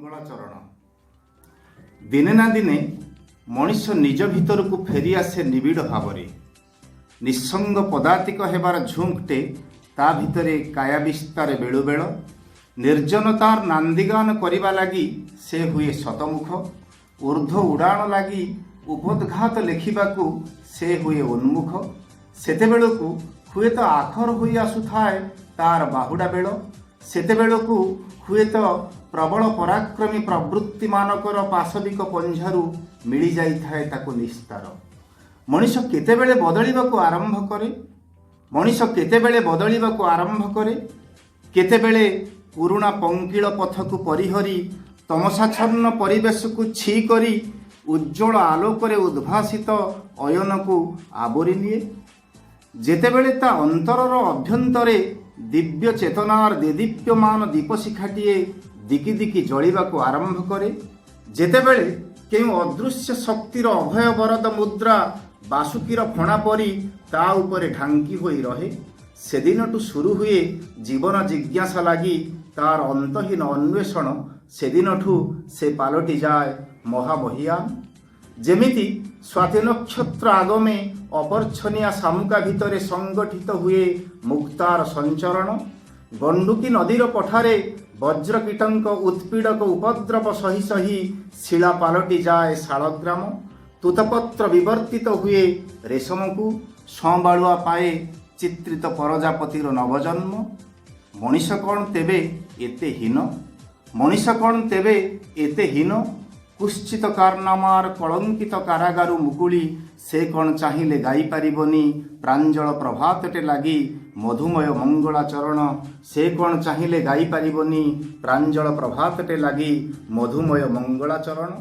मंगलाचरण। दिने ना दिने मनीष निज भितर को फेरी आसे निबिड़ भाव निसंग पदातिक हेबार झुंकटे ता भितरे काया विस्तार बेलु बेल निर्जनतार नांदीगान करिबा लगी से हुए शतमुख ऊर्ध्व उड़ाण लगी उपदघात लेखिबाकू से हुए उन्मुख सेतेबेलकू हुए तो आखर होई आसुथाए तार बाहुडा बेल सेतेबेलकू हुए तो प्रबल पराक्रमी प्रवृत्ति मानकर पाशविक पंझारू मिली जाइथाए ताकू निस्तार। मनीष केतेबेले बदलिबाकू आरंभ करे मनीष केतेबेले बदलिबाकू आरंभ करे केतेबेले पुरुणा पंकिल पथकू परिहरी तमसाच्छन्न परिवेश को छी करी उज्जवल आलोकरे उद्भासित अयन को आवरी निए जेतेबेले ता अंतरर अभ्यंतरे दिव्य चेतनार देदीप्यमान दीपशिखाटीए दिकी दिकी जलिबाकू आरंभ करे जेतेबेले केउ अदृश्य शक्तिर अभय वरद मुद्रा बासुकीर फणा परी ता उपरे ढांकी होई रहे सेदिनटू शुरू हुए जीवन जिज्ञासा लगी तार अंतहीन अन्वेषण सेदिनठू से पालटी जाए महामहियान जेमिति स्वाति नक्षत्र आगमे अपरछनिया शामुका भितरे संगठित हुए मुक्तार संचरण गंडुकी नदीर पठारे वज्रकीटंक उत्पीड़क उपद्रव सही सही शिला पालटी जाए शालग्राम तुतपत्र विवर्तित हुए रेशम को संबालुआ पाए चित्रित प्रजापतिर नवजन्म। मनीष कौन तेबे एते हीन मनीष कौन तेबे एते हीन कुश्चित कारनामार कलंकित कारागारू मुकुली से कौन चाहिए गाई पारिबनी प्रांजल प्रभातटे लगी मधुमय मंगलाचरण से कौन चाहिए गाई पारिबनी प्रांजल प्रभातटे लगी मधुमय मंगलाचरण।